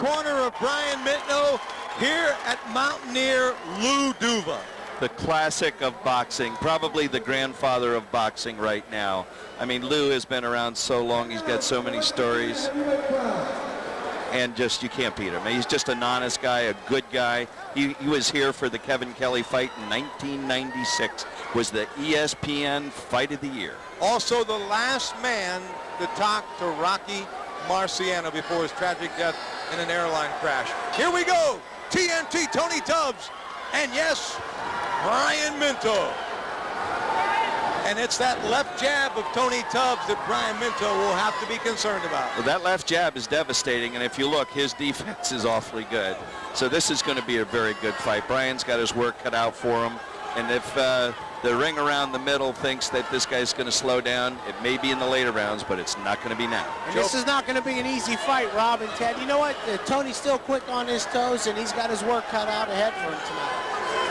corner of Brian Minto here at Mountaineer Lou Duva. The classic of boxing, probably the grandfather of boxing right now. I mean, Lou has been around so long. He's got so many stories. And just, you can't beat him. He's just an honest guy, a good guy. He was here for the Kevin Kelly fight in 1996. Was the ESPN Fight of the Year. Also the last man to talk to Rocky Marciano before his tragic death in an airline crash. Here we go. TNT, Tony Tubbs. And yes, Brian Minto. And it's that left jab of Tony Tubbs that Brian Minto will have to be concerned about. Well, that left jab is devastating, and if you look, his defense is awfully good. So this is going to be a very good fight. Brian's got his work cut out for him, and if the ring around the middle thinks that this guy's going to slow down, it may be in the later rounds, but it's not going to be now. And this is not going to be an easy fight, Rob and Ted. You know what? Tony's still quick on his toes, and he's got his work cut out ahead for him tonight.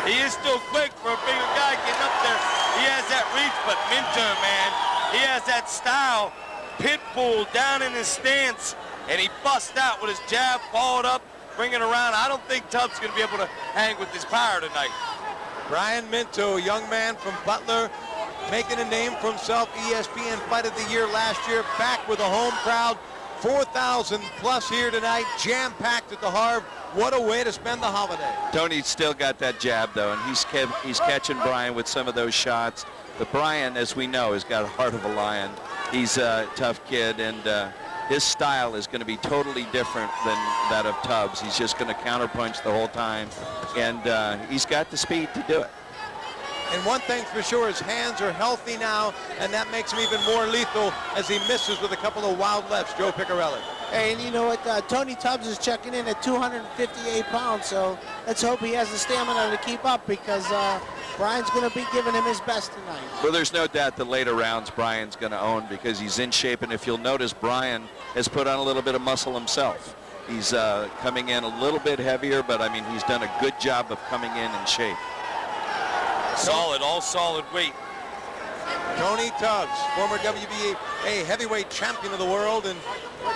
He is still quick for a bigger guy getting up there. He has that reach, but Minto, man, he has that style. Pitbull down in his stance, and he busts out with his jab, followed up, bring it around. I don't think Tubbs is going to be able to hang with his power tonight. Brian Minto, a young man from Butler, making a name for himself. ESPN Fight of the Year last year, back with a home crowd. 4,000 plus here tonight, jam-packed at the Harv. What a way to spend the holiday. Tony's still got that jab, though, and he's catching Brian with some of those shots. But Brian, as we know, has got a heart of a lion. He's a tough kid, and his style is going to be totally different than that of Tubbs. He's just going to counterpunch the whole time, and he's got the speed to do it. And one thing's for sure, his hands are healthy now, and that makes him even more lethal as he misses with a couple of wild lefts, Joe Piccarelli. Hey, and you know what? Tony Tubbs is checking in at 258 pounds, so let's hope he has the stamina to keep up, because Brian's going to be giving him his best tonight. Well, there's no doubt the later rounds Brian's going to own, because he's in shape, and if you'll notice, Brian has put on a little bit of muscle himself. He's coming in a little bit heavier, but I mean, he's done a good job of coming in shape. Solid, all solid weight. Tony Tubbs, former WBA heavyweight champion of the world, and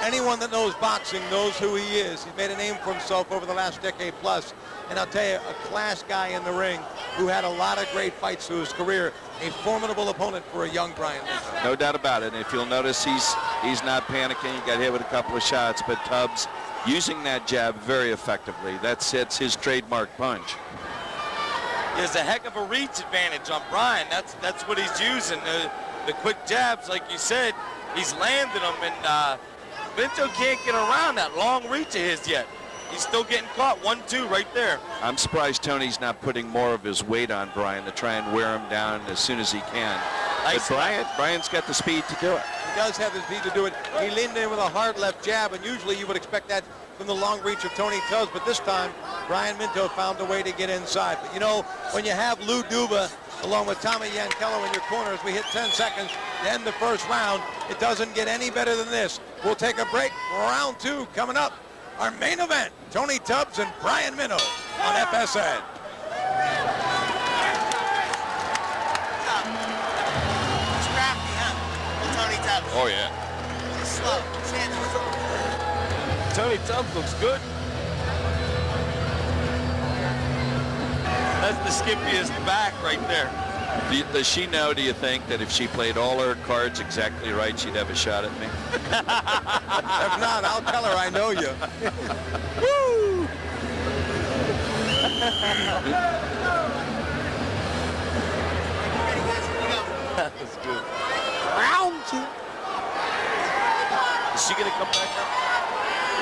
anyone that knows boxing knows who he is. He's made a name for himself over the last decade plus, and I'll tell you, a class guy in the ring who had a lot of great fights through his career. A formidable opponent for a young Brian Minto. No doubt about it. And if you'll notice, he's not panicking. He got hit with a couple of shots, but Tubbs using that jab very effectively. That's his trademark punch. There's a heck of a reach advantage on Brian. That's what he's using. The quick jabs, like you said, he's landing them, and Minto can't get around that long reach of his yet. He's still getting caught. 1-2 right there. I'm surprised Tony's not putting more of his weight on Brian to try and wear him down as soon as he can. Nice. But Brian's got the speed to do it. He does have the speed to do it. He leaned in with a hard left jab, and usually you would expect that from the long reach of Tony Tubbs, but this time Brian Minto found a way to get inside. But you know, when you have Lou Duva along with Tommy Yankello in your corner as we hit 10 seconds to end the first round, it doesn't get any better than this. We'll take a break. Round two coming up. Our main event, Tony Tubbs and Brian Minto on FSN. Scrappy, huh? Tony Tubbs. Oh, yeah. Slow. Tony Tubbs looks good. That's the skippiest back right there. Does she know, do you think, that if she played all her cards exactly right, she'd have a shot at me? If not, I'll tell her I know you. Woo! That's good. Round two. Is she going to come back up?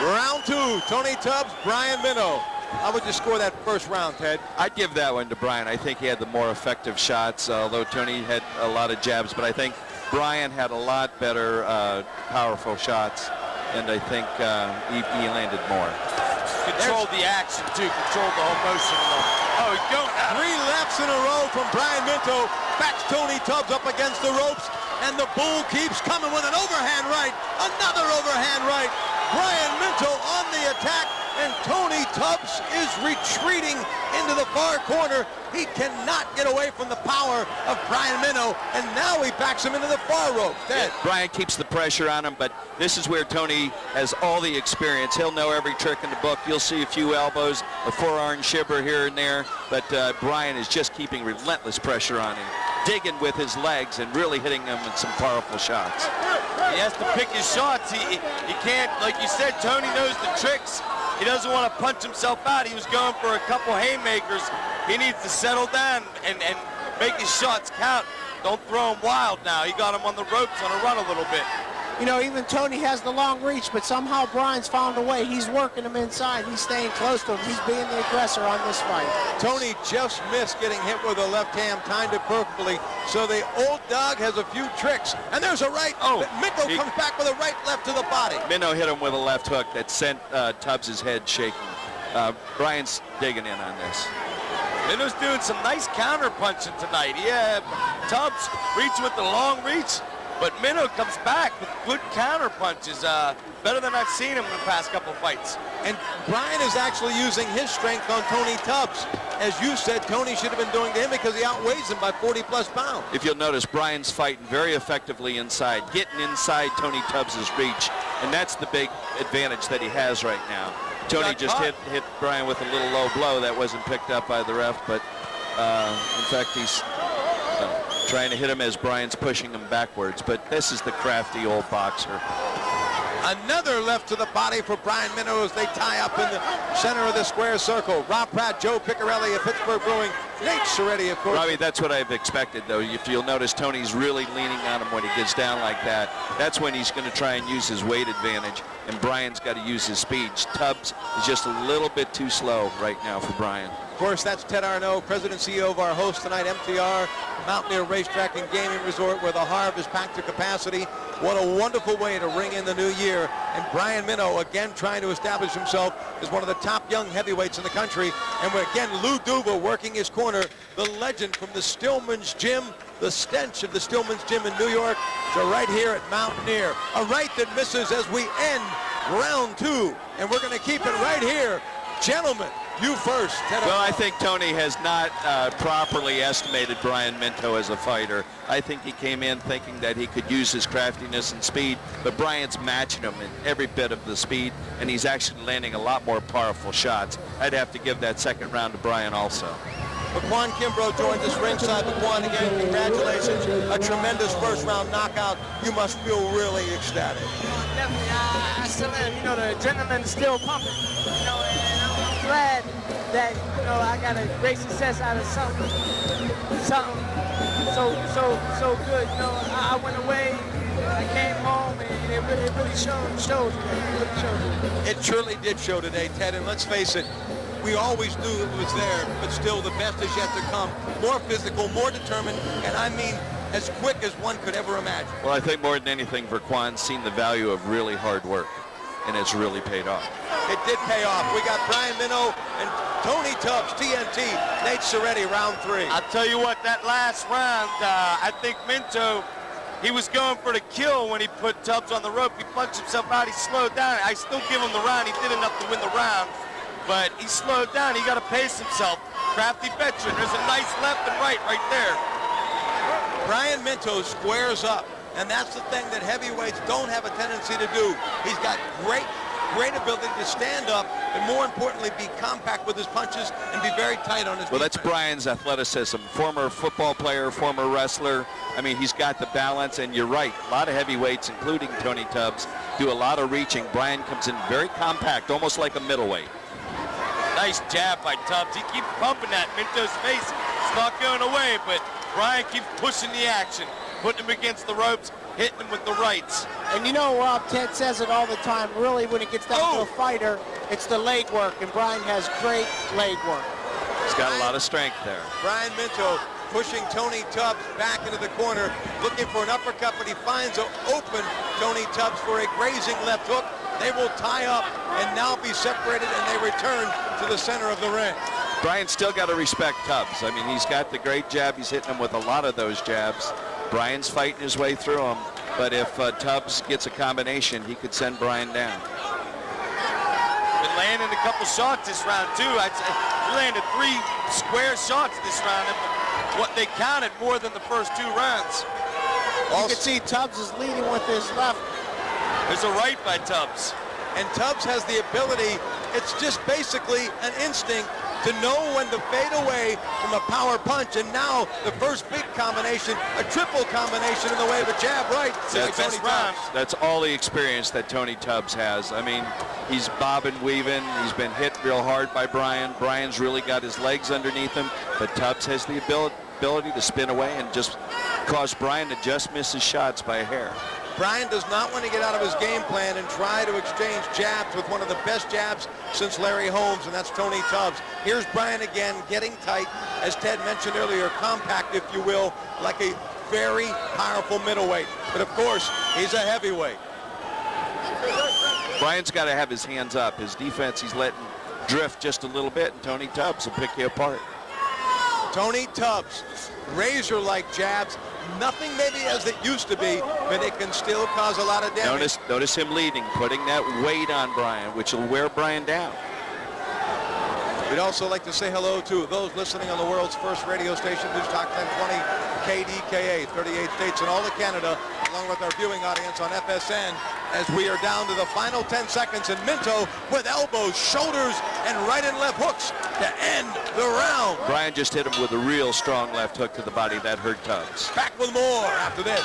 Round two, Tony Tubbs, Brian Minto. How would you score that first round, Ted? I'd give that one to Brian. I think he had the more effective shots, although Tony had a lot of jabs, but I think Brian had a lot better powerful shots, and I think he landed more. Controlled the action, too. Controlled the whole motion. Oh, he's going out. 3 lefts in a row from Brian Minto. Backs Tony Tubbs up against the ropes, and the bull keeps coming with an overhand right. Another overhand right. Brian Minto on the attack. and Tony Tubbs is retreating into the far corner. He cannot get away from the power of Brian Minto, and now he backs him into the far rope. Yeah, Brian keeps the pressure on him, but this is where Tony has all the experience. He'll know every trick in the book. You'll see a few elbows, a forearm shiver here and there, but Brian is just keeping relentless pressure on him, digging with his legs and really hitting him with some powerful shots. He has to pick his shots. He can't, like you said, Tony knows the tricks. He doesn't want to punch himself out. He was going for a couple haymakers. He needs to settle down and make his shots count. Don't throw him wild now. He got him on the ropes on a run a little bit. You know, even Tony has the long reach, but somehow Brian's found a way. He's working him inside. He's staying close to him. He's being the aggressor on this fight. Tony just missed getting hit with a left hand, timed it perfectly. So the old dog has a few tricks. And there's a right. Oh, Minto comes back with a right left to the body. Minto hit him with a left hook that sent Tubbs' head shaking. Brian's digging in on this. Minto's doing some nice counter punching tonight. Yeah, Tubbs reaching with the long reach, but Minto comes back with good counter punches. Better than I've seen him in the past couple fights. And Brian is actually using his strength on Tony Tubbs. As you said, Tony should have been doing to him because he outweighs him by 40-plus pounds. If you'll notice, Brian's fighting very effectively inside, getting inside Tony Tubbs' reach, and that's the big advantage that he has right now. Tony just hit Brian with a little low blow that wasn't picked up by the ref, but in fact he's trying to hit him as Brian's pushing him backwards. But this is the crafty old boxer. Another left to the body for Brian Minto as they tie up in the center of the square circle. Rob Pratt, Joe Piccarelli of Pittsburgh Brewing, Nate Soretti, of course. Robbie, that's what I've expected, though. If you'll notice, Tony's really leaning on him when he gets down like that. That's when he's going to try and use his weight advantage, and Brian's got to use his speed. Tubbs is just a little bit too slow right now for Brian. Of course, that's Ted Arnaud, President and CEO of our host tonight, MTR, Mountaineer Racetrack and Gaming Resort, where the Harv is packed to capacity. What a wonderful way to ring in the new year. And Brian Minto, again, trying to establish himself as one of the top young heavyweights in the country. And again, Lou Duva working his corner, the legend from the Stillman's Gym, the stench of the Stillman's Gym in New York, to right here at Mountaineer. A right that misses as we end round two. And we're going to keep it right here. Gentlemen, you first. Well, I think Tony has not properly estimated Brian Minto as a fighter. I think he came in thinking that he could use his craftiness and speed, but Brian's matching him in every bit of the speed, and he's actually landing a lot more powerful shots. I'd have to give that second round to Brian also. McQuan Kimbrough joins us ringside. McQuan, again, congratulations. A tremendous first-round knockout. You must feel really ecstatic. Definitely. I still am. You know, the adrenaline's still pumping. You know, and I'm glad that, you know, I got a great success out of something so good. You know, I went away, I came home, and it really showed today. It surely did show today, Ted, and let's face it, we always knew it was there, but still the best is yet to come. More physical, more determined, and I mean as quick as one could ever imagine. Well, I think more than anything, Verquan's seen the value of really hard work, and it's really paid off. It did pay off. We got Brian Minto and Tony Tubbs, TNT, Nate Soretti, round three. I'll tell you what, that last round, I think Minto, he was going for the kill when he put Tubbs on the rope. He punched himself out. He slowed down. I still give him the round. He did enough to win the round, but he slowed down. He got to pace himself. Crafty veteran. There's a nice left and right there. Brian Minto squares up, and that's the thing that heavyweights don't have a tendency to do. He's got great ability to stand up, and more importantly, be compact with his punches and be very tight on his feet. Well, that's Brian's athleticism. Former football player, former wrestler. I mean, he's got the balance, and you're right. A lot of heavyweights, including Tony Tubbs, do a lot of reaching. Brian comes in very compact, almost like a middleweight. Nice jab by Tubbs. He keeps pumping that Minto's face. It's not going away, but Brian keeps pushing the action, putting him against the ropes, hitting him with the rights. And you know, Rob, Ted says it all the time. Really, when it gets down to a fighter, it's the leg work, and Brian has great leg work. He's got a lot of strength there. Brian Minto pushing Tony Tubbs back into the corner, looking for an uppercut, but he finds an open Tony Tubbs for a grazing left hook. They will tie up and now be separated, and they return to the center of the ring. Brian's still got to respect Tubbs. I mean, he's got the great jab. He's hitting him with a lot of those jabs. Brian's fighting his way through them, but if Tubbs gets a combination, he could send Brian down. Been landing a couple shots this round, too. I'd say he landed 3 square shots this round. And what they counted more than the first 2 rounds. You can see Tubbs is leading with his left. There's a right by Tubbs. And Tubbs has the ability, it's just basically an instinct to know when to fade away from a power punch. And now the first big combination, a triple combination in the way of a jab right. That's all the experience that Tony Tubbs has. I mean, he's bobbing, weaving. He's been hit real hard by Brian. Brian's really got his legs underneath him, but Tubbs has the ability to spin away and just cause Brian to just miss his shots by a hair. Brian does not want to get out of his game plan and try to exchange jabs with one of the best jabs since Larry Holmes, and that's Tony Tubbs. Here's Brian again, getting tight, as Ted mentioned earlier, compact, if you will, like a very powerful middleweight. But of course, he's a heavyweight. Brian's got to have his hands up. His defense, he's letting drift just a little bit, and Tony Tubbs will pick you apart. Tony Tubbs, razor-like jabs. Nothing maybe as it used to be, but it can still cause a lot of damage. Notice him leading, putting that weight on Brian, which will wear Brian down. We'd also like to say hello to those listening on the world's first radio station, News Talk 1020 KDKA, 38 states and all of Canada, along with our viewing audience on FSN, as we are down to the final 10 seconds, and Minto with elbows, shoulders, and right and left hooks to end the round. Brian just hit him with a real strong left hook to the body. That hurt Tubbs. Back with more after this.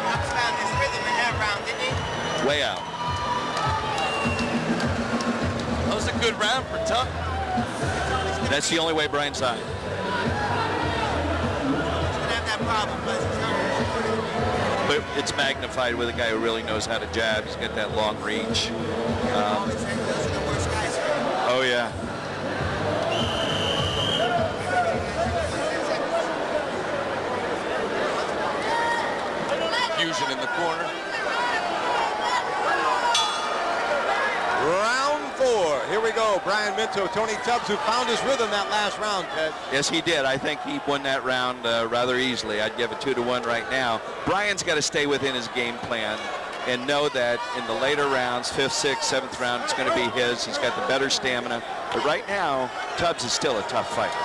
Tubbs found his rhythm in that round, didn't he? Way out. That was a good round for Tubbs. That's the only way Brian signed. He's gonna have that problem, but he's not. But it's magnified with a guy who really knows how to jab. He's got that long reach. Always said those are the worst guys for him. Oh, yeah. Fusion in the corner. Round 4. Here we go. Brian Minto, Tony Tubbs, who found his rhythm that last round, Ted. Yes, he did. I think he won that round rather easily. I'd give it 2-1 right now. Brian's got to stay within his game plan and know that in the later rounds, 5th, 6th, 7th round, it's going to be his. He's got the better stamina. But right now, Tubbs is still a tough fighter.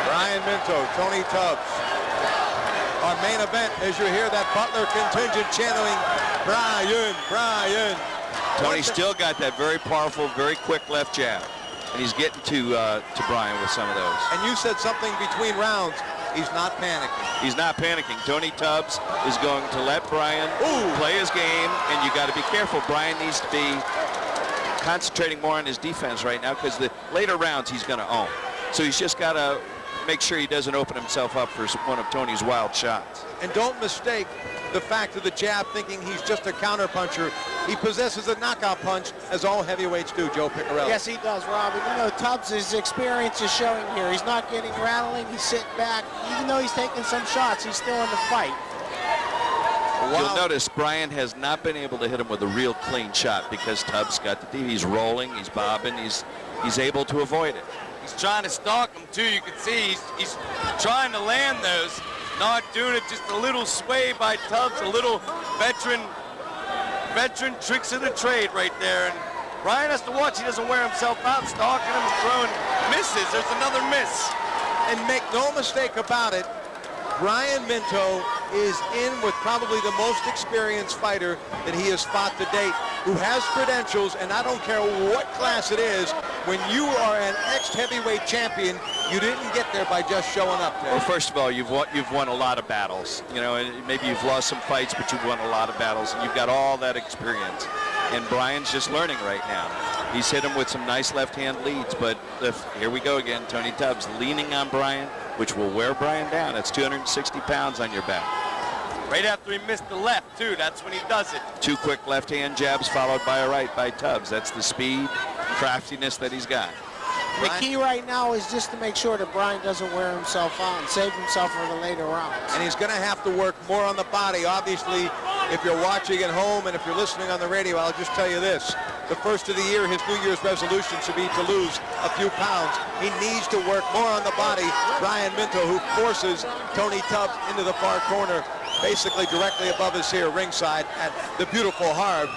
Brian Minto, Tony Tubbs. Our main event, as you hear that Butler contingent chanting, Brian, Brian. Tony's still got that very powerful, very quick left jab. And he's getting to Brian with some of those. And you said something between rounds. He's not panicking. He's not panicking. Tony Tubbs is going to let Brian play his game, and you got to be careful. Brian needs to be concentrating more on his defense right now because the later rounds he's going to own. So he's just got to make sure he doesn't open himself up for one of Tony's wild shots. And don't mistake the fact of the jab, thinking he's just a counter puncher. He possesses a knockout punch, as all heavyweights do, Joe Piccarelli. Yes, he does, Rob. And you know, Tubbs' experience is showing here. He's not getting rattling. He's sitting back. Even though he's taking some shots, he's still in the fight. Wow. You'll notice Brian has not been able to hit him with a real clean shot because Tubbs got the D. He's rolling, he's bobbing, he's able to avoid it. He's trying to stalk him, too. You can see he's trying to land those. Not doing it, just a little sway by Tubbs, a little veteran tricks of the trade right there. And Brian has to watch he doesn't wear himself out, stalking him, throwing misses. There's another miss. And make no mistake about it, Brian Minto is in with probably the most experienced fighter that he has fought to date, who has credentials, and I don't care what class it is, when you are an ex-heavyweight champion, you didn't get there by just showing up there. Well, first of all, you've won a lot of battles. You know, and maybe you've lost some fights, but you've won a lot of battles, and you've got all that experience. And Brian's just learning right now. He's hit him with some nice left-hand leads, but here we go again. Tony Tubbs leaning on Brian, which will wear Brian down. That's 260 pounds on your back. Right after he missed the left, too. That's when he does it. 2 quick left-hand jabs followed by a right by Tubbs. That's the speed, craftiness that he's got. The key right now is just to make sure that Brian doesn't wear himself out and save himself for the later rounds. And he's going to have to work more on the body. Obviously, if you're watching at home and if you're listening on the radio, I'll just tell you this. The first of the year, his New Year's resolution should be to lose a few pounds. He needs to work more on the body. Brian Minto, who forces Tony Tubbs into the far corner, basically directly above us here, ringside at the beautiful Harb.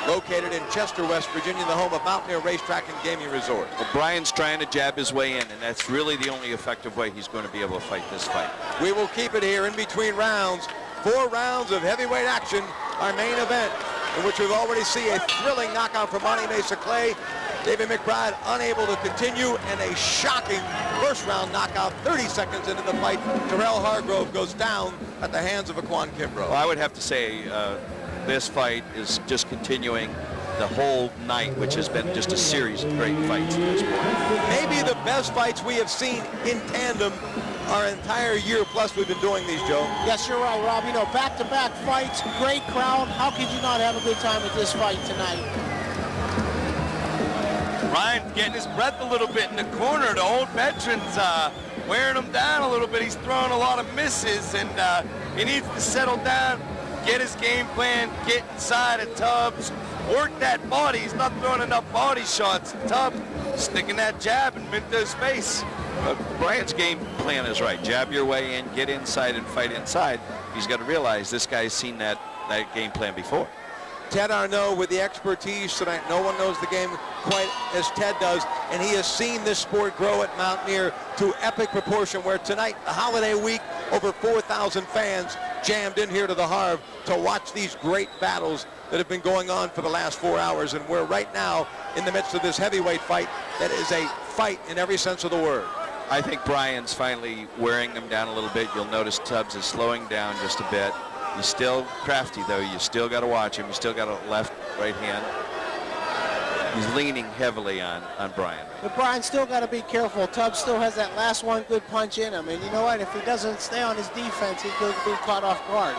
located in Chester, West Virginia, the home of Mountaineer Racetrack and Gaming Resort. Well, Brian's trying to jab his way in, and that's really the only effective way he's going to be able to fight this fight. We will keep it here in between rounds. 4 rounds of heavyweight action, our main event, in which we've already seen a thrilling knockout from Monty Mesa Clay. David McBride unable to continue, and a shocking first round knockout 30 seconds into the fight. Terrell Hargrove goes down at the hands of Aquan Kimbrough. Well, I would have to say this fight is just continuing the whole night, which has been just a series of great fights at this point. Maybe the best fights we have seen in tandem our entire year plus we've been doing these, Joe. Yes, you're right, Rob. You know, back-to-back fights, great crowd. How could you not have a good time at this fight tonight? Ryan's getting his breath a little bit in the corner. The old veteran's wearing him down a little bit. He's throwing a lot of misses, and he needs to settle down, get his game plan, get inside of Tubbs, work that body. He's not throwing enough body shots. Tubbs sticking that jab in Minto's face. Brian's game plan is right. Jab your way in, get inside, and fight inside. He's got to realize this guy's seen that game plan before. Ted Arnaud with the expertise tonight. No one knows the game quite as Ted does, and he has seen this sport grow at Mountaineer to epic proportion, where tonight, the holiday week, over 4,000 fans jammed in here to the Harv to watch these great battles that have been going on for the last 4 hours, and we're right now in the midst of this heavyweight fight that is a fight in every sense of the word. I think Brian's finally wearing him down a little bit. You'll notice Tubbs is slowing down just a bit. He's still crafty, though. You still got to watch him. He's still got a left, right hand. He's leaning heavily on Brian. But Brian still got to be careful. Tubbs still has that last one good punch in him. And you know what? If he doesn't stay on his defense, he could be caught off guard.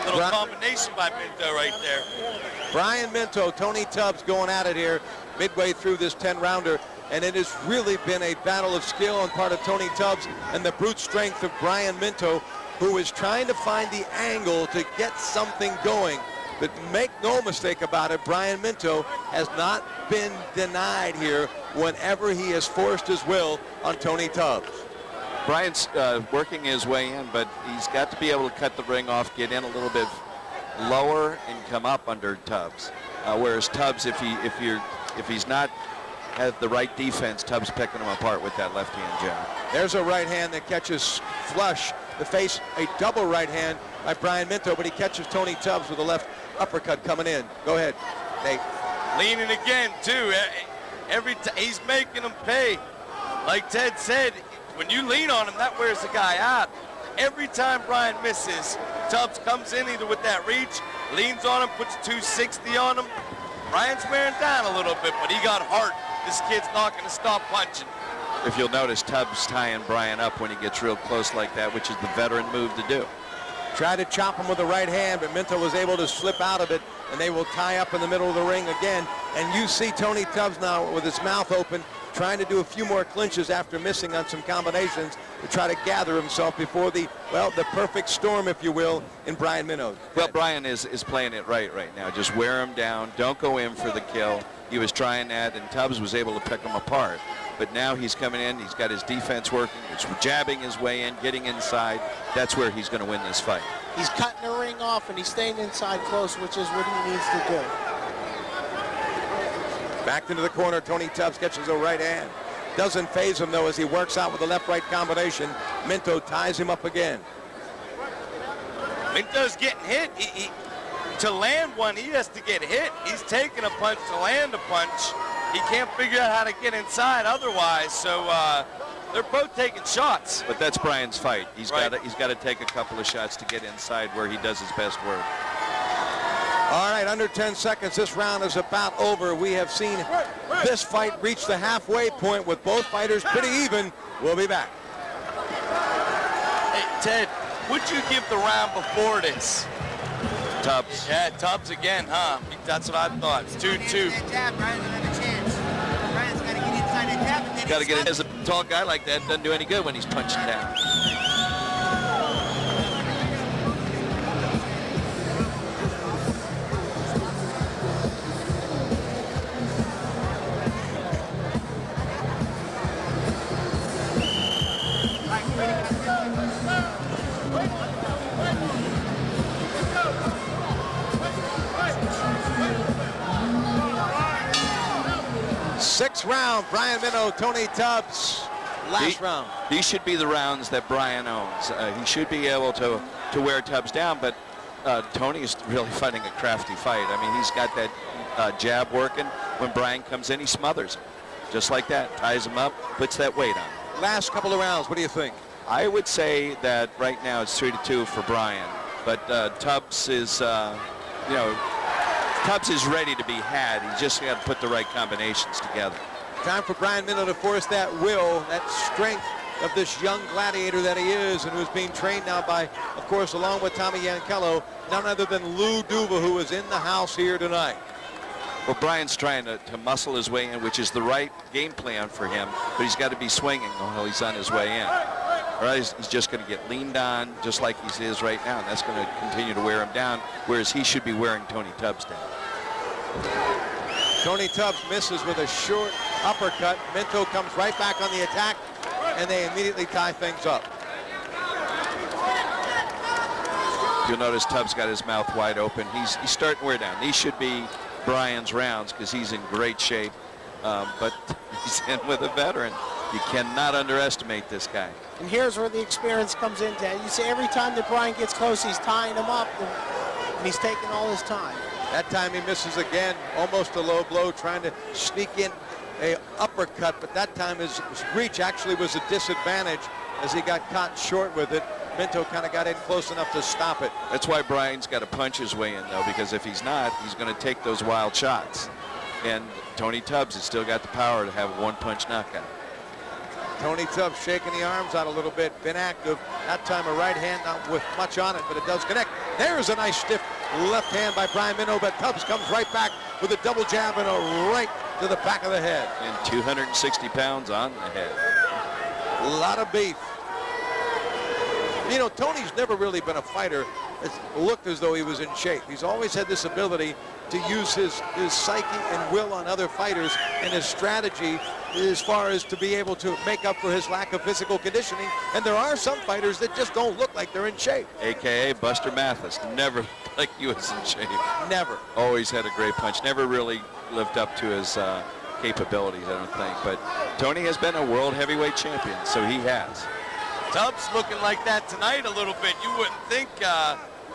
Little combination by Minto right there. Brian Minto, Tony Tubbs going at it here midway through this 10-rounder. And it has really been a battle of skill on part of Tony Tubbs and the brute strength of Brian Minto, who is trying to find the angle to get something going. But make no mistake about it, Brian Minto has not been denied here whenever he has forced his will on Tony Tubbs. Brian's working his way in, but he's got to be able to cut the ring off, get in a little bit lower, and come up under Tubbs. Whereas Tubbs, if he's not had the right defense, Tubbs picking him apart with that left-hand jab. There's a right hand that catches flush the face, a double right hand by Brian Minto, but he catches Tony Tubbs with a left uppercut coming in. Go ahead, Nate. Leaning again, too. Every time he's making him pay. Like Ted said, when you lean on him, that wears the guy out. Every time Brian misses, Tubbs comes in either with that reach, leans on him, puts 260 on him. Brian's wearing down a little bit, but he got heart. This kid's not going to stop punching. If you'll notice, Tubbs tying Brian up when he gets real close like that, which is the veteran move to do. Tried to chop him with the right hand, but Minto was able to slip out of it, and they will tie up in the middle of the ring again. And you see Tony Tubbs now with his mouth open, trying to do a few more clinches after missing on some combinations to try to gather himself before the perfect storm, if you will, in Brian Minto. Well, Brian is playing it right now. Just wear him down. Don't go in for the kill. He was trying that, and Tubbs was able to pick him apart. But now he's coming in. He's got his defense working. He's jabbing his way in, getting inside. That's where he's going to win this fight. He's cutting the ring off, and he's staying inside close, which is what he needs to do. Back into the corner, Tony Tubbs catches a right hand. Doesn't phase him, though, as he works out with the left-right combination. Minto ties him up again. Minto's getting hit. To land one, he has to get hit. He's taking a punch to land a punch. He can't figure out how to get inside otherwise, so they're both taking shots. But that's Brian's fight. He's Right. got to take a couple of shots to get inside where he does his best work. All right, under 10 seconds. This round is about over. We have seen this fight reach the halfway point with both fighters pretty even. We'll be back. Hey, Ted, what'd you give the round before this? Tubbs. Yeah, Tubbs again, huh? That's what I thought. It's 2-2. That jab, Brian doesn't have a chance. Brian's got to get inside that jab, and then Got to he's get it. As a tall guy like that, doesn't do any good when he's punching down. 6th round, Brian Minto, Tony Tubbs. Last round. These should be the rounds that Brian owns. He should be able to wear Tubbs down, but Tony is really fighting a crafty fight. I mean, he's got that jab working. When Brian comes in, he smothers him. Just like that, ties him up, puts that weight on. Last couple of rounds, what do you think? I would say that right now it's 3-2 for Brian, but Tubbs is, Tubbs is ready to be had. He's just got to put the right combinations together. Time for Brian Minto to force that will, that strength of this young gladiator that he is, and who's being trained now by, of course, along with Tommy Yankello, none other than Lou Duva, who is in the house here tonight. Well, Brian's trying to muscle his way in, which is the right game plan for him, but he's got to be swinging while he's on his way in. Or else he's just going to get leaned on just like he is right now, and that's going to continue to wear him down, whereas he should be wearing Tony Tubbs down. Tony Tubbs misses with a short uppercut. Minto comes right back on the attack, and they immediately tie things up. You'll notice Tubbs got his mouth wide open. He's starting to wear down. These should be Brian's rounds because he's in great shape, but he's in with a veteran. You cannot underestimate this guy. And here's where the experience comes in, Ted. You see every time that Brian gets close, he's tying him up, and he's taking all his time. That time he misses again, almost a low blow, trying to sneak in a uppercut, but that time his reach actually was a disadvantage as he got caught short with it. Minto kind of got in close enough to stop it. That's why Brian's got to punch his way in, though, because if he's not, he's going to take those wild shots. And Tony Tubbs has still got the power to have a one-punch knockout. Tony Tubbs shaking the arms out a little bit, been active. That time a right hand, not with much on it, but it does connect. There's a nice stiff left hand by Brian Minto, but Tubbs comes right back with a double jab and a right to the back of the head. And 260 pounds on the head. A lot of beef. You know, Tony's never really been a fighter that looked as though he was in shape. He's always had this ability to use his psyche and will on other fighters and his strategy as far as to be able to make up for his lack of physical conditioning. And there are some fighters that just don't look like they're in shape. AKA Buster Mathis. Never looked like he was in shape. Never. Always had a great punch. Never really lived up to his capabilities, I don't think. But Tony has been a world heavyweight champion, so he has. Tubbs looking like that tonight a little bit. You wouldn't think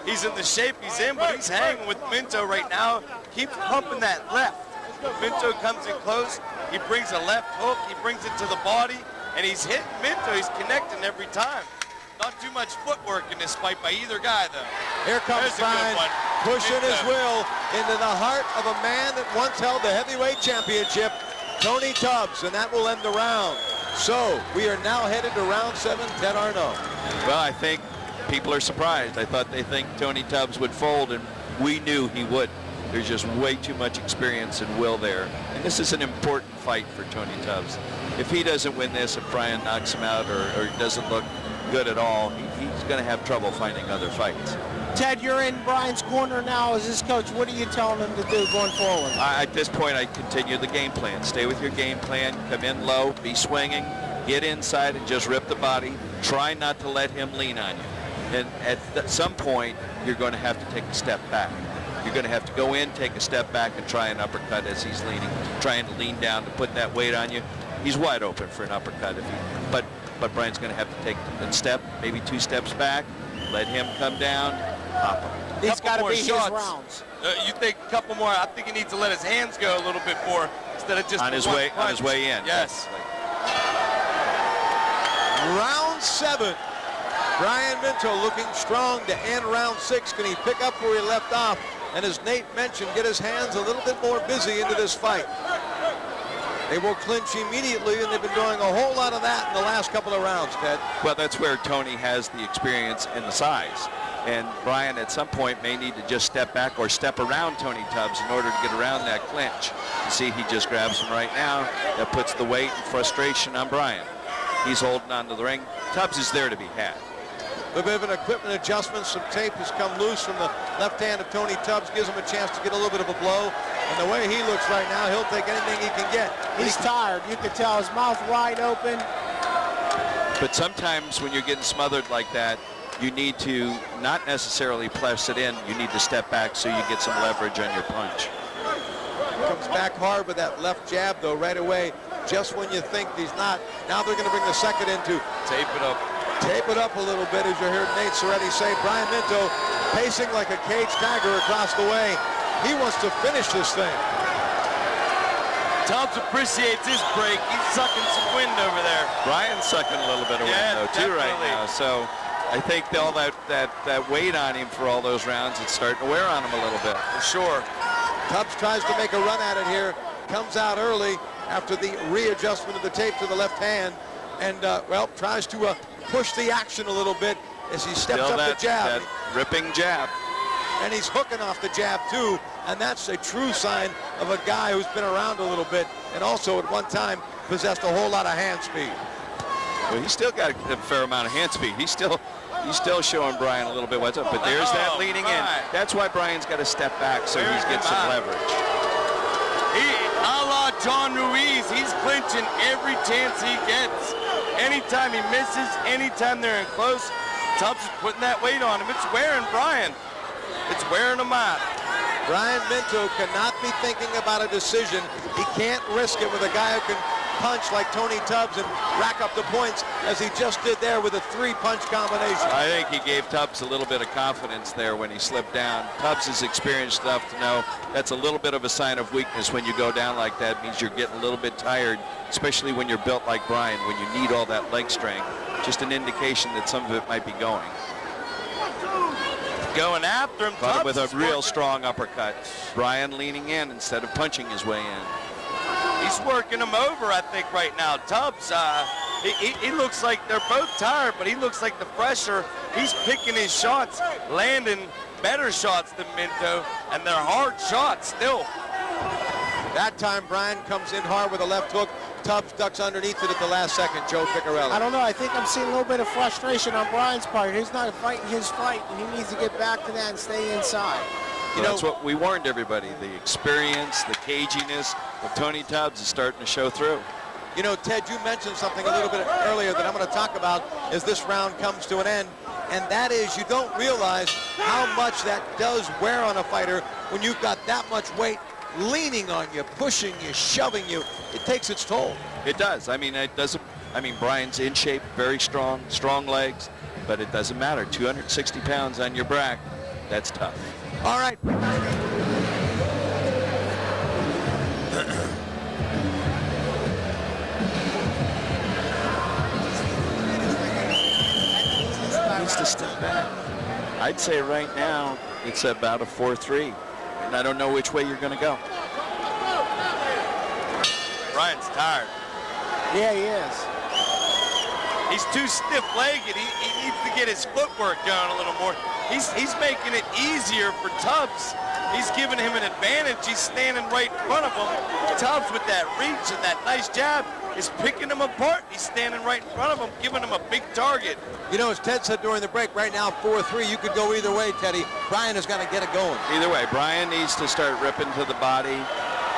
he's in the shape he's in, but he's hanging with Minto right now. Keeps pumping that left. Minto comes in close. He brings a left hook. He brings it to the body, and he's hitting Minto. He's connecting every time. Not too much footwork in this fight by either guy, though. Here comes Brian, pushing his will into the heart of a man that once held the heavyweight championship, Tony Tubbs, and that will end the round. So we are now headed to round 7, Ted Arnaud. Well, I think people are surprised. I thought they think Tony Tubbs would fold, and we knew he would. There's just way too much experience and will there. And this is an important fight for Tony Tubbs. If he doesn't win this, if Brian knocks him out or doesn't look good at all, he's going to have trouble finding other fights. Ted, you're in Brian's corner now as his coach. What are you telling him to do going forward? At this point, I continue the game plan. Stay with your game plan. Come in low, be swinging, get inside and just rip the body. Try not to let him lean on you. And at some point, you're going to have to take a step back. You're going to have to go in, take a step back, and try an uppercut as he's leaning, trying to lean down to put that weight on you. He's wide open for an uppercut, but Brian's going to have to take a step, maybe 2 steps back, let him come down, pop him. These got to be shots. his rounds. You think a couple more? I think he needs to let his hands go a little bit more instead of just on his way in. Yes. Round 7. Brian Minto looking strong to end round 6. Can he pick up where he left off? And as Nate mentioned, get his hands a little bit more busy into this fight. They will clinch immediately, and they've been doing a whole lot of that in the last couple of rounds, Ted. Well, that's where Tony has the experience and the size. And Brian, at some point, may need to just step back or step around Tony Tubbs in order to get around that clinch. You see, he just grabs him right now. That puts the weight and frustration on Brian. He's holding on to the ring. Tubbs is there to be had. A bit of an equipment adjustment. Some tape has come loose from the left hand of Tony Tubbs. Gives him a chance to get a little bit of a blow. And the way he looks right now, he'll take anything he can get. He's tired. You can tell his mouth wide open. But sometimes when you're getting smothered like that, you need to not necessarily press it in. You need to step back so you get some leverage on your punch. Comes back hard with that left jab, though, right away. Just when you think he's not. Now they're going to bring the second into. Tape it up. Tape it up a little bit, as you heard Nate Soretti say. Brian Minto pacing like a caged tiger across the way. He wants to finish this thing. Tubbs appreciates his break. He's sucking some wind over there. Brian's sucking a little bit of wind, though, too, right now. So I think all that weight on him for all those rounds, it's starting to wear on him a little bit. For sure. Tubbs tries to make a run at it here. Comes out early after the readjustment of the tape to the left hand. And, well, tries to push the action a little bit as he steps Still up the jab. That ripping jab. And he's hooking off the jab, too. And that's a true sign of a guy who's been around a little bit and also at one time possessed a whole lot of hand speed. Well, he's still got a fair amount of hand speed. He's still showing Brian a little bit what's up. But there's that leaning in. That's why Brian's got to step back so he's getting some leverage. A la John Ruiz, he's clinching every chance he gets. Anytime he misses, anytime they're in close, Tubbs is putting that weight on him. It's wearing Brian. It's wearing him out. Brian Minto cannot be thinking about a decision. He can't risk it with a guy who can punch like Tony Tubbs and rack up the points as he just did there with a 3-punch combination. I think he gave Tubbs a little bit of confidence there when he slipped down. Tubbs is experienced enough to know that's a little bit of a sign of weakness when you go down like that. It means you're getting a little bit tired, especially when you're built like Brian, when you need all that leg strength. Just an indication that some of it might be going. Going after him, But Tubbs with a is real working. strong uppercut. Brian leaning in instead of punching his way in. He's working him over, I think, right now. Tubbs, he looks like they're both tired, but he looks like the fresher. He's picking his shots, landing better shots than Minto, and they're hard shots still. That time Brian comes in hard with a left hook. Tubbs ducks underneath it at the last second. Joe Piccarelli. I don't know. I think I'm seeing a little bit of frustration on Brian's part. He's not fighting his fight, and he needs to get back to that and stay inside. You know, That's what we warned everybody. The experience, the caginess of Tony Tubbs is starting to show through. You know, Ted, you mentioned something a little bit earlier that I'm going to talk about as this round comes to an end, and that is you don't realize how much that does wear on a fighter when you've got that much weight leaning on you, pushing you, shoving you. It takes its toll. It does. I mean, Brian's in shape, very strong legs, but it doesn't matter. 260 pounds on your back, that's tough. All right. Needs to step back. I'd say right now it's about a 4-3, and I don't know which way you're going to go. Brian's tired. Yeah, he is. He's too stiff-legged. He needs to get his footwork going a little more. He's making it easier for Tubbs. He's giving him an advantage. He's standing right in front of him. Tubbs with that reach and that nice jab is picking him apart. He's standing right in front of him, giving him a big target. You know, as Ted said during the break, right now 4-3. You could go either way, Teddy. Brian has got to get it going. Either way, Brian needs to start ripping to the body,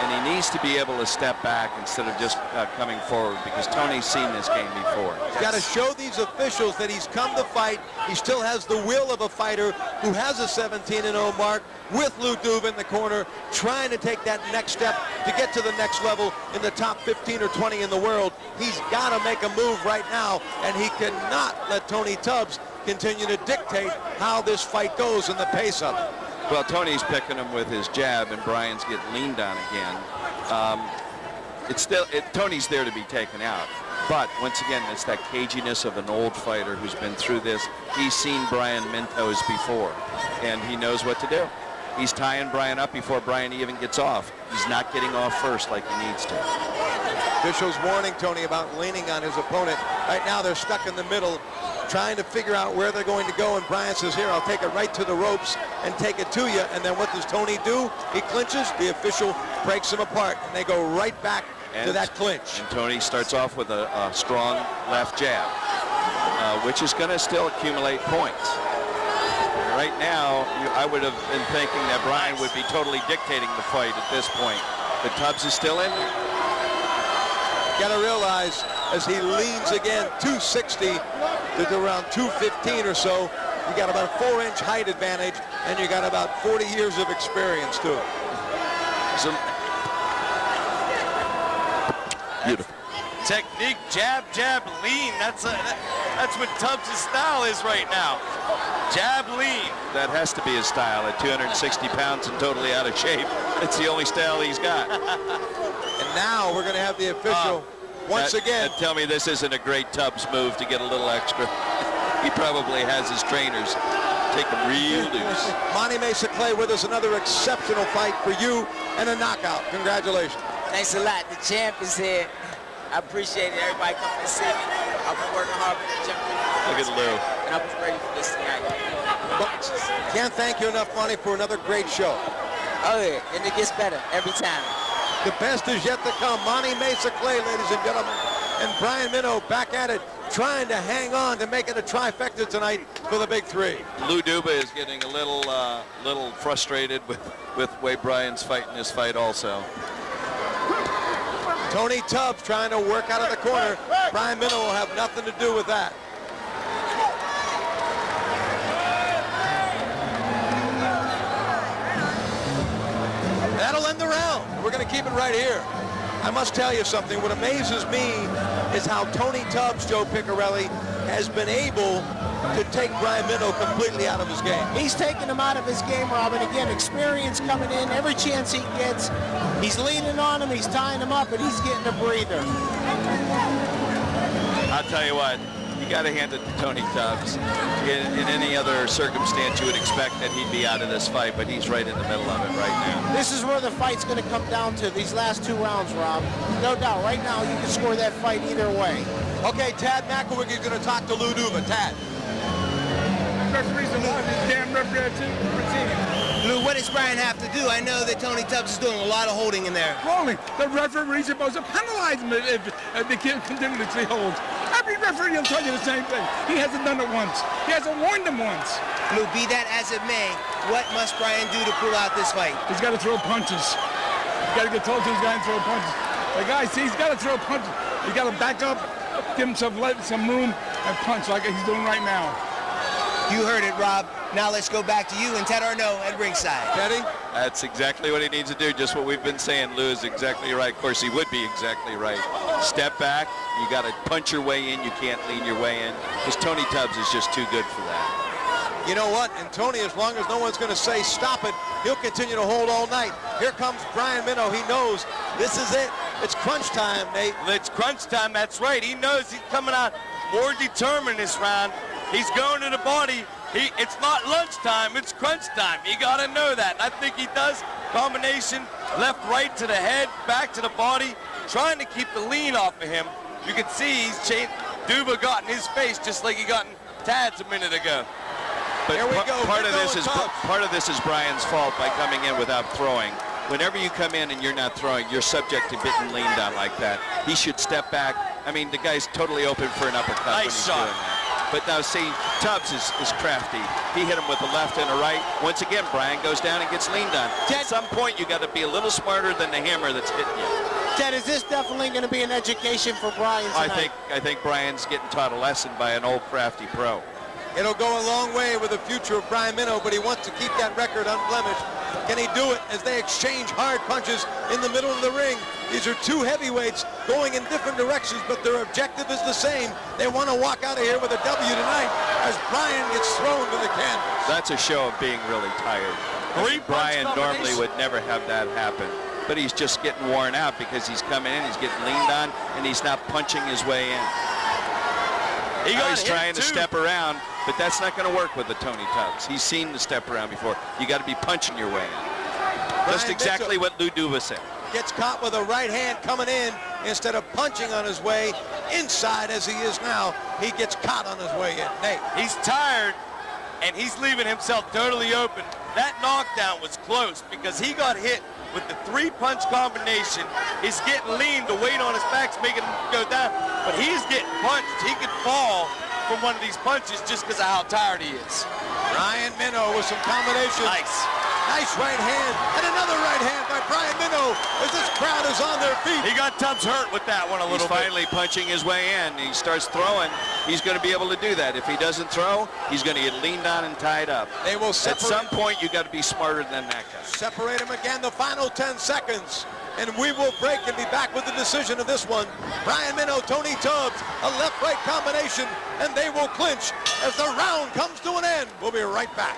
and he needs to be able to step back instead of just coming forward, because Tony's seen this game before. He's got to show these officials that he's come to fight. He still has the will of a fighter who has a 17-0 mark with Lou Duva in the corner, trying to take that next step to get to the next level in the top 15 or 20 in the world. He's got to make a move right now, and he cannot let Tony Tubbs continue to dictate how this fight goes and the pace of it. Well, Tony's picking him with his jab, and Brian's getting leaned on again. Tony's there to be taken out. But once again, it's that caginess of an old fighter who's been through this. He's seen Brian Mintos before, and he knows what to do. He's tying Brian up before Brian even gets off. He's not getting off first like he needs to. Officials warning Tony about leaning on his opponent. Right now they're stuck in the middle, trying to figure out where they're going to go, and Brian says, here, I'll take it right to the ropes and take it to you. And then what does Tony do? He clinches, the official breaks him apart, and they go right back to that clinch. And Tony starts off with a strong left jab, which is going to still accumulate points. Right now, I would have been thinking that Brian would be totally dictating the fight at this point. But Tubbs is still in. Got to realize, as he leans again, 260 to around 215 or so, you got about a 4-inch height advantage, and you got about 40 years of experience to it. Beautiful. Technique, jab, jab, lean. That's what Tubbs' style is right now. Jab, lean. That has to be his style at 260 pounds and totally out of shape. It's the only style he's got. And now we're going to have the official once again. Tell me this isn't a great Tubbs move to get a little extra. He probably has his trainers take him real loose. Monty Mesa Clay with us, another exceptional fight for you and a knockout. Congratulations. Thanks a lot. The champ is here. I appreciate it. Everybody coming to see me. I've been working hard for the gym. Look at Lou. And I'm ready for this tonight. Can't thank you enough, Monty, for another great show. Oh, yeah. And it gets better every time. The best is yet to come. Monty Mesa Clay, ladies and gentlemen. And Brian Minto back at it, trying to hang on to make it a trifecta tonight for the big three. Lou Duba is getting a little frustrated with the way Brian's fighting this fight also. Tony Tubbs trying to work out of the corner. Brian Minto will have nothing to do with that. That'll end the round. We're going to keep it right here. I must tell you something. What amazes me is how Tony Tubbs, Joe Piccarelli, has been able to take Brian Minto completely out of his game. He's taking him out of his game, Robin. Again, experience coming in. Every chance he gets, he's leaning on him, he's tying him up, and he's getting a breather. I'll tell you what, you got to hand it to Tony Tubbs. In any other circumstance, you would expect that he'd be out of this fight, but he's right in the middle of it right now. This is where the fight's going to come down to, these last two rounds, Rob. No doubt, right now, you can score that fight either way. Okay, Tad McElwick is going to talk to Lou Duba. Tad. Referees and watch this damn referee routine. Lou, what does Brian have to do? I know that Tony Tubbs is doing a lot of holding in there. Holding. The referee's supposed to penalize him if they can't continuously hold. Every referee will tell you the same thing. He hasn't done it once. He hasn't warned them once. Lou, be that as it may, what must Brian do to pull out this fight? He's got to throw punches. He's got to get told to his guy and throw punches. The guy, see, he's got to throw punches. He's got to back up, give him some room, and punch like he's doing right now. You heard it, Rob. Now let's go back to you and Ted Arnaud at ringside. Teddy? That's exactly what he needs to do, just what we've been saying. Lou is exactly right. Of course, he would be exactly right. Step back. You got to punch your way in. You can't lean your way in, because Tony Tubbs is just too good for that. You know what? And Tony, as long as no one's going to say stop it, he'll continue to hold all night. Here comes Brian Minto. He knows this is it. It's crunch time, Nate. It's crunch time, that's right. He knows he's coming out more determined this round. He's going to the body. It's not lunchtime, it's crunch time. You got to know that. And I think he does. Combination, left, right to the head, back to the body, trying to keep the lean off of him. You can see Duba got in his face just like he got in Tad's a minute ago. But Here we go. part of Tubbs. this is Brian's fault by coming in without throwing. Whenever you come in and you're not throwing, you're subject to getting leaned on like that. He should step back. I mean, the guy's totally open for an uppercut when he's doing that. But now, see, Tubbs is crafty. He hit him with a left and a right. Once again, Brian goes down and gets leaned on. At some point, you got to be a little smarter than the hammer that's hitting you. Ted, is this definitely going to be an education for Brian tonight? I think Brian's getting taught a lesson by an old crafty pro. It'll go a long way with the future of Brian Minto, but he wants to keep that record unblemished. Can he do it as they exchange hard punches in the middle of the ring? These are two heavyweights going in different directions, but their objective is the same. They want to walk out of here with a W tonight as Brian gets thrown to the canvas. That's a show of being really tired. Brian normally would never have that happen, but he's just getting worn out because he's coming in, he's getting leaned on, and he's not punching his way in. He's trying to step around, but that's not going to work with the Tony Tubbs. He's seen the step around before. You got to be punching your way in. Just exactly what Lou Duba said. Gets caught with a right hand coming in instead of punching on his way inside as he is now. He gets caught on his way in. Nate. He's tired, and he's leaving himself totally open. That knockdown was close because he got hit with the three-punch combination. He's getting lean. The weight on his back's making him go down, but he's getting punched. He could fall from one of these punches just because of how tired he is. Brian Minto with some combinations. Nice right hand, and another right hand by Brian Minto as this crowd is on their feet. He got Tubbs hurt with that one a little bit. He's finally punching his way in. He starts throwing. He's going to be able to do that. If he doesn't throw, he's going to get leaned on and tied up. They will separate. At some point, you got to be smarter than that guy. Separate him again. The final 10 seconds. and we will break and be back with the decision of this one. Brian Minto, Tony Tubbs, a left-right combination, and they will clinch as the round comes to an end. We'll be right back.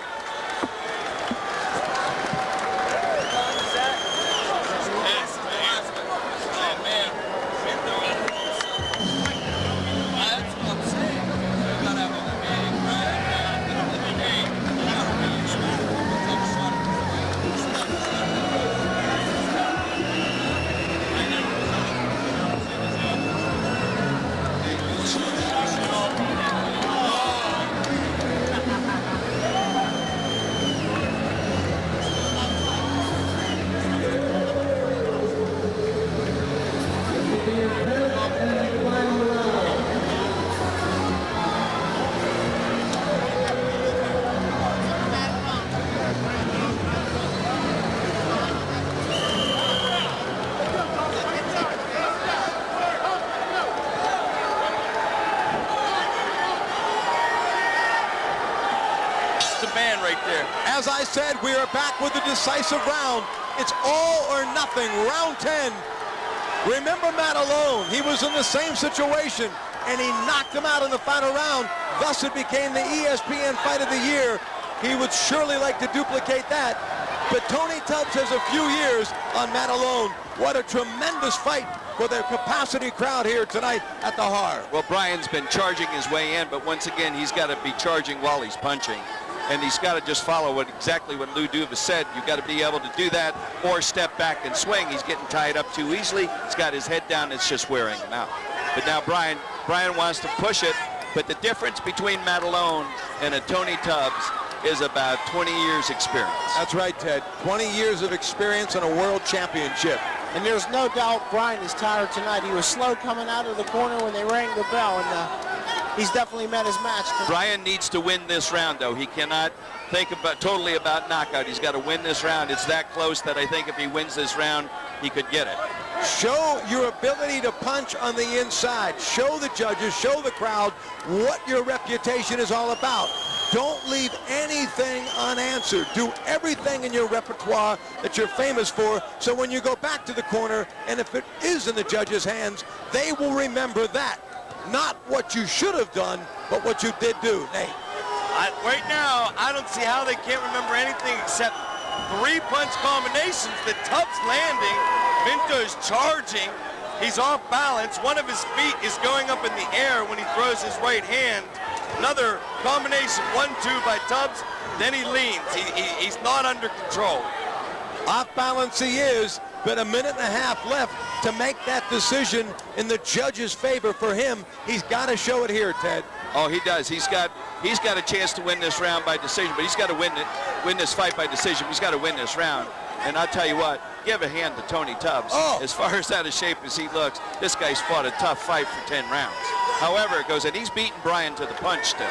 As I said, we are back with the decisive round. It's all or nothing, round 10. Remember Matt Alone, he was in the same situation, and he knocked him out in the final round. Thus it became the ESPN Fight of the Year. He would surely like to duplicate that. But Tony Tubbs has a few years on Matt Alone. What a tremendous fight for the capacity crowd here tonight at the Hard. Well, Brian's been charging his way in, but once again, he's got to be charging while he's punching. And he's got to just follow exactly what Lou Duva said. You've got to be able to do that or step back and swing. He's getting tied up too easily. He's got his head down. It's just wearing him out. But now Brian wants to push it. But the difference between Matt Alone and a Tony Tubbs is about 20 years experience. That's right, Ted. 20 years of experience and a world championship. And there's no doubt Brian is tired tonight. He was slow coming out of the corner when they rang the bell, and he's definitely met his match tonight. Brian needs to win this round, though. He cannot think totally about knockout. He's got to win this round. It's that close that I think if he wins this round, he could get it. Show your ability to punch on the inside. Show the judges, show the crowd what your reputation is all about. Don't leave anything unanswered. Do everything in your repertoire that you're famous for, so when you go back to the corner, and if it is in the judges' hands, they will remember that. Not what you should have done, but what you did do. Nate. Right now, I don't see how they can't remember anything except 3 punch combinations that Tubbs landing. Minto's charging. He's off balance. One of his feet is going up in the air when he throws his right hand. Another combination, 1-2 by Tubbs. Then he leans. He's not under control. Off balance he is, but a minute and a half left to make that decision in the judge's favor for him. He's got to show it here, Ted. Oh, he does. He's got a chance to win this round by decision, but he's got to win this fight by decision. He's got to win this round. And I'll tell you what, give a hand to Tony Tubbs. Oh. As far as out of shape as he looks, this guy's fought a tough fight for 10 rounds. However, it goes, and he's beaten Brian to the punch still.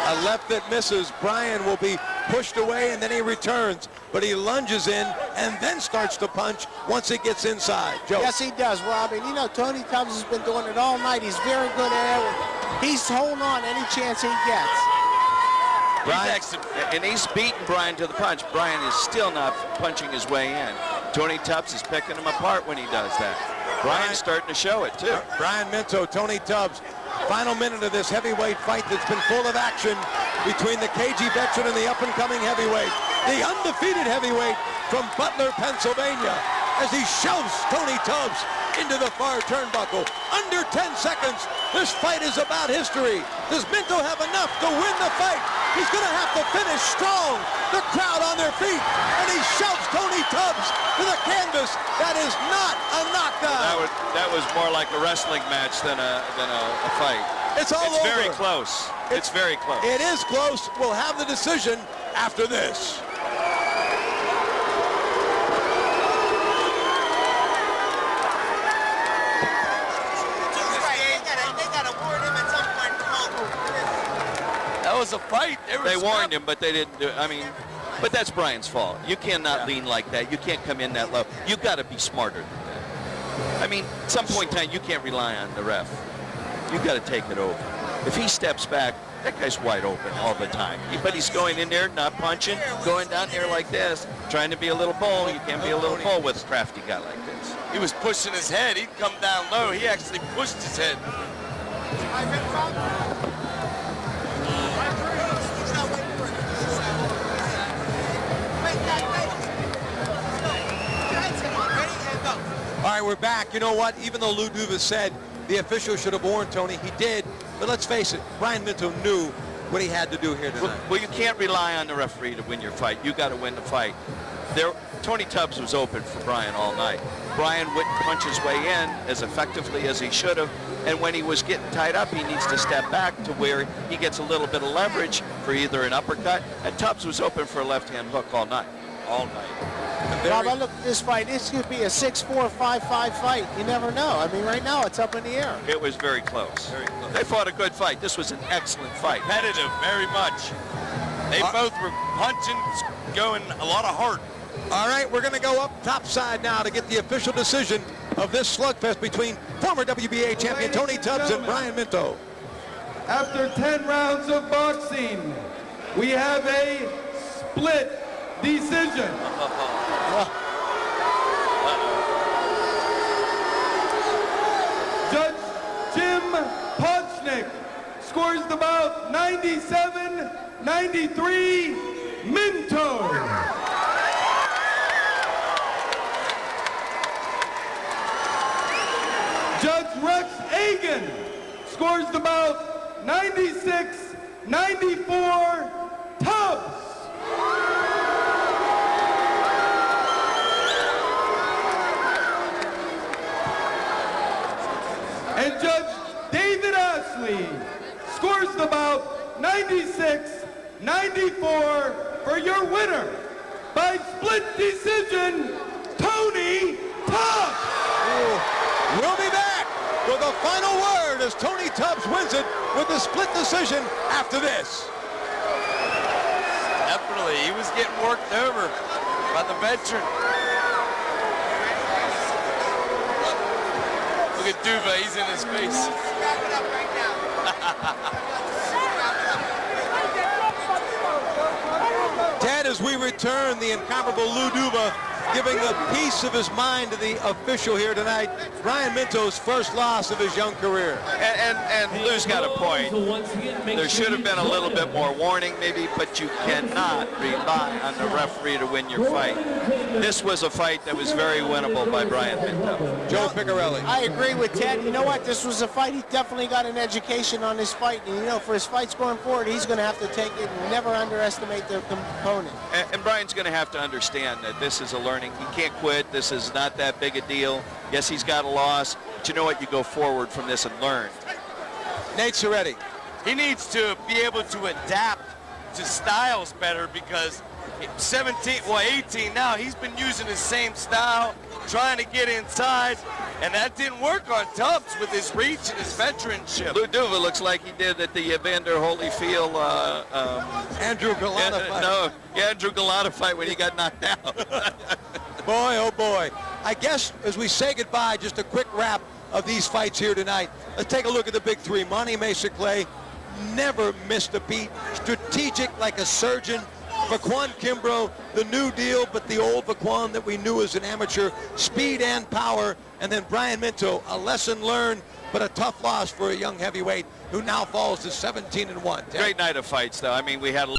A left that misses. Brian will be pushed away, and then he returns. But he lunges in and then starts to punch once he gets inside. Joe. Yes, he does, Rob. And, you know, Tony Tubbs has been doing it all night. He's very good at it. He's holding on any chance he gets. Brian, and he's beaten Brian to the punch. Brian is still not punching his way in. Tony Tubbs is picking him apart when he does that. Brian's starting to show it, too. Brian Minto, Tony Tubbs. Final minute of this heavyweight fight that's been full of action between the KG veteran and the up-and-coming heavyweight. The undefeated heavyweight from Butler, Pennsylvania, as he shoves Tony Tubbs into the far turnbuckle. Under 10 seconds, this fight is about history. Does Minto have enough to win the fight? He's going to have to finish strong. The crowd on their feet, and he shoves Tony Tubbs to the canvas. That is not a knockdown. That was more like a wrestling match than a fight. It's all over. It's very close. It's very close. It is close. We'll have the decision after this. That was a fight. They warned him, but they didn't do it. I mean, but that's Brian's fault. You cannot lean like that. You can't come in that low. You've got to be smarter than that. I mean, at some point in time, you can't rely on the ref. You've got to take it over. If he steps back, That guy's wide open all the time. But he's going in there, not punching, going down there like this, trying to be a little bull. You can't be a little bull with a crafty guy like this. He was pushing his head. He'd come down low. He actually pushed his head. All right, we're back. You know what? Even though Lou Duva said the official should have warned Tony, he did. But let's face it, Brian Minto knew what he had to do here tonight. Well, you can't rely on the referee to win your fight. You got to win the fight. Tony Tubbs was open for Brian all night. Brian wouldn't punch his way in as effectively as he should have. And when he was getting tied up, he needs to step back to where he gets a little bit of leverage for either an uppercut. And Tubbs was open for a left-hand hook all night. All night. Rob, I look at this fight. This could be a 6-4, 5-5 fight. You never know. I mean, right now it's up in the air. It was very close. Very close. They fought a good fight. This was an excellent fight. Competitive, very much. They both were punching, going a lot of heart. All right, we're going to go up topside now to get the official decision of this slugfest between former WBA champion Tony Tubbs and Brian Minto. After 10 rounds of boxing, we have a split decision. Judge Jim Pochnik scores the bout 97-93 Minto. Judge Rex Agan scores the bout 96-94 Tubbs. And Judge David Ashley scores the bout 96-94 for your winner by split decision, Tony Tubbs. We'll be back with the final word as Tony Tubbs wins it with a split decision after this. Definitely, he was getting worked over by the veteran. Look at Duva, he's in his face. Ted, as we return, the incomparable Lou Duva giving a piece of his mind to the official here tonight. Brian Minto's first loss of his young career. And Lou's got a point. There should have been a little bit more warning maybe, but you cannot rely on the referee to win your fight. This was a fight that was very winnable by Brian Minto. Joe Picarelli. I agree with Ted. You know what? This was a fight. He definitely got an education on this fight. And, you know, for his fights going forward, he's going to have to take it and never underestimate the opponent. And Brian's going to have to understand that this is a learning. He can't quit. This is not that big a deal. Yes, he's got a loss, but you know what? You go forward from this and learn. Nate Soretti. He needs to be able to adapt to styles better because 18 now, he's been using his same style, trying to get inside, and that didn't work on Tubbs with his reach and his veteranship. Lou Duva looks like he did at the Evander Holyfield Andrew Galata fight. Andrew Galata fight when he got knocked out. Boy, oh boy. I guess as we say goodbye, just a quick wrap of these fights here tonight. Let's take a look at the big three. Monty Mesa Clay never missed a beat. Strategic like a surgeon. Vaquan Kimbrough, the new deal, but the old Vaquan that we knew as an amateur. Speed and power. And then Brian Minto, a lesson learned, but a tough loss for a young heavyweight who now falls to 17-1. Great night of fights, though. I mean, we had